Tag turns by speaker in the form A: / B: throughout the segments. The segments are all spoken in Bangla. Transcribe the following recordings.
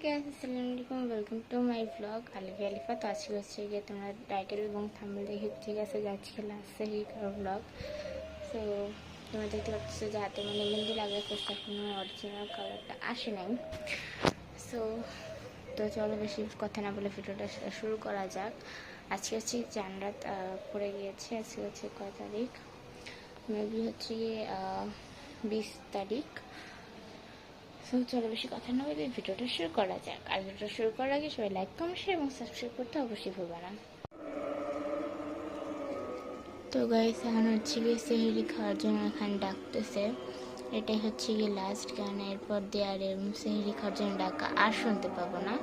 A: গাইস, আসসালামু আলাইকুম, welcome to my blog Alifi Alifa. তো আজকে হচ্ছে গিয়ে তোমরা টাইটেল এবং থাম্বনেল দেখে ঠিক আছে যে আজকে লাস্ট সেই ব্লগ। সো তোমরা দেখতে পাচ্ছ যে হাতে মানে মেহেন্দি লাগাতে এখনো অরিজিনাল কালারটা আসে নাই। সো তো চলো বেশি কথা না বলে ভিডিওটা শুরু করা যাক। আজকে হচ্ছে চান রাত পড়ে গিয়েছে। আজকে হচ্ছে কয় তারিখ, মেবি হচ্ছে গিয়ে 20 তারিখ। সো চলো বেশি কথা না বলে ভিডিওটা শুরু করা যাক। আর ভিডিওটা শুরু করার আগে সবাই লাইক, কমেন্ট, শেয়ার এবং সাবস্ক্রাইব করতে অবশ্যই ভুলবে না। তো গাইস, এখন হচ্ছে গিয়ে সেহরি খাওয়ার জন্য এখানে ডাকতেছে। এটাই হচ্ছে গিয়ে লাস্ট গান, এরপর দিয়ে আর সেহরি খাওয়ার জন্য ডাকা আর শুনতে পাবো না।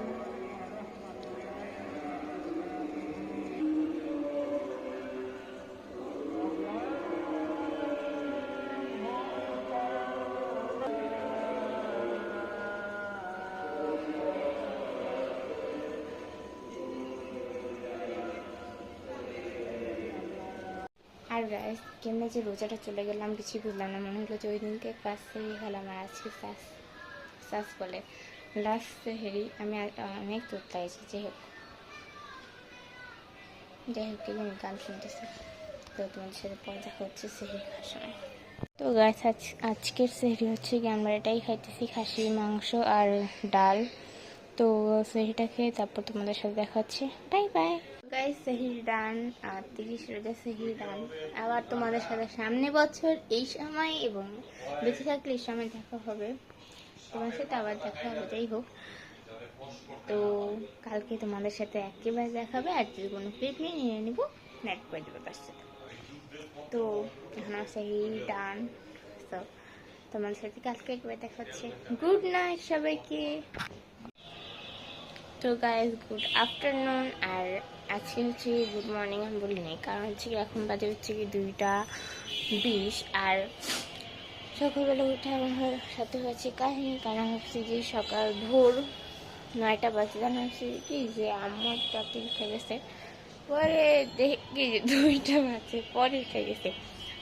A: আর গাইস, কেমনে যে রোজাটা চলে গেলাম কিছুই বুঝলাম না। মনে হলো যে ওই দিনকে কাজ সেহরি খেলাম আর আজকে সাস বলে লাস্ট সেহরি। আমি অনেক তোর লাগছে। যাই হোক আমি গান শুনতেছি। তো তোমাদের সাথে পরে দেখা হচ্ছে সেহরি খাওয়ার সময়। তো গাইস, আজকের সেহরি হচ্ছে কি আমরা এটাই খাইতেছি, খাসির মাংস আর ডাল। তো সেহরিটা খেয়ে তারপর তোমাদের সাথে দেখা হচ্ছে। Bye bye guys. সেহরি ডান, 30 রোজা সেহরি ডান। আবার তোমাদের সাথে সামনে বছর এই সময় এবং বেঁচে থাকলে এই সময় দেখা হবে, তোমার সাথে আবার দেখা হবে। যাই হোক, তো কালকে তোমাদের সাথে একেবারে দেখাবে। আর যদি কোনো ক্লিপ নিয়ে নিবো, নেট করে দেবো তার সাথে। তো এখন সেহরি ডান। তো তোমাদের সাথে কালকে একবার দেখা হচ্ছে। গুড নাইট সবাইকে। তো গাইজ, গুড আফটারনুন। আর আজকে হচ্ছে গুড মর্নিং আমি বলি নাই, কারণ হচ্ছে কি এখন বাজে হচ্ছে কি 2:20। আর সকালবেলা উঠে আমার সাথে হচ্ছে কাহিনী, কারণ হচ্ছে যে সকাল ভোর 9টা বাজে। জানা হচ্ছে কি যে আম্মু রাতে উঠে গেছে, পরে দেখি যে 2টা বাজে পরে উঠে গেছে।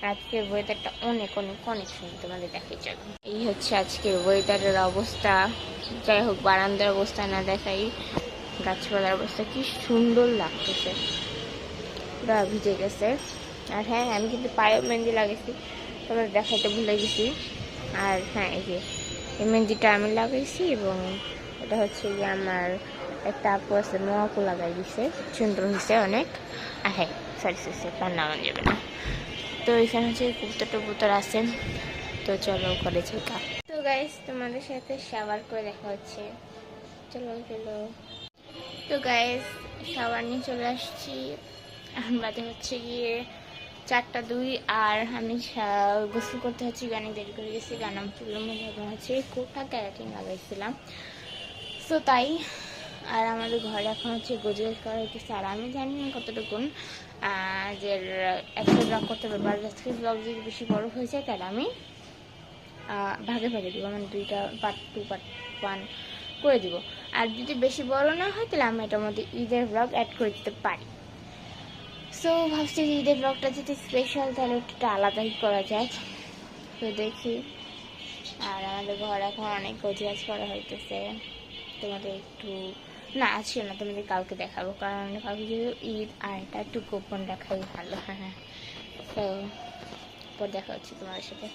A: আজকের ওয়েদারটা অনেক অনেক অনেক সুন্দর, তোমাদের দেখে চলো। এই হচ্ছে আজকের ওয়েদারের অবস্থা। যাই হোক, বারান্দার অবস্থা না দেখাই, গাছপালার অবস্থা কি সুন্দর লাগতেছে, পুরা ভিজে গেছে। আর হ্যাঁ, আমি কিন্তু পায়ে মেহেন্দি লাগাইছি, তোমাদের দেখাইতে ভুলে গেছি। আর হ্যাঁ, এই যে এই মেহেন্দিটা আমি লাগাইছি এবং এটা হচ্ছে যে আমার একটা আপু আছে, আপু লাগাই দিছে, সুন্দর হয়েছে অনেক। আর হ্যাঁ, সরি তার নাম যাবে না। তো এখানে হচ্ছে কবুতর টবুতর আছে। তো চলো করে চলকা। তো গাইস, তোমাদের সাথে শাওয়ার করে দেখা হচ্ছে। চলো চলো। তো গাইস, শাওয়ার নিয়ে চলে আসছি। এখন বাজে হচ্ছে গিয়ে 4:02। আর আমি গোসল করতে হচ্ছে গানে দেরি করে গেছি। গান আমি চুলের মধ্যে হচ্ছে কোটা ক্যারাটিন লাগাইছিলাম, তো তাই। আর আমাদের ঘরে এখন হচ্ছে গোজল করা হইতেছে। আর আমি জানি না কতটুকুন যে একটা ব্লগ করতে পারবো। আর আজকের ব্লগ যদি বেশি বড় হয়ে যায় তাহলে আমি ভাগে ভাগে দিব, মানে 2টা পার্ট 2 পার্ট 1 করে দিব। আর যদি বেশি বড় না হয় তাহলে আমি এটার মধ্যে ঈদের ব্লগ অ্যাড করে দিতে পারি। সো ভাবছি যে ঈদের ব্লগটা যদি স্পেশাল তাহলে ওটা আলাদাই করা যায়। তো দেখি। আর আমাদের ঘর এখন অনেক গোছগাছ করা হইতেছে। তোমাদের একটু না আজকে না, তোমাদের কালকে দেখাবো, কারণ কালকে যেহেতু ঈদ আর এটা একটু গোপন রাখাই ভালো। হ্যাঁ, তো পর দেখা হচ্ছে তোমাদের সাথে।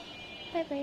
A: Bye bye.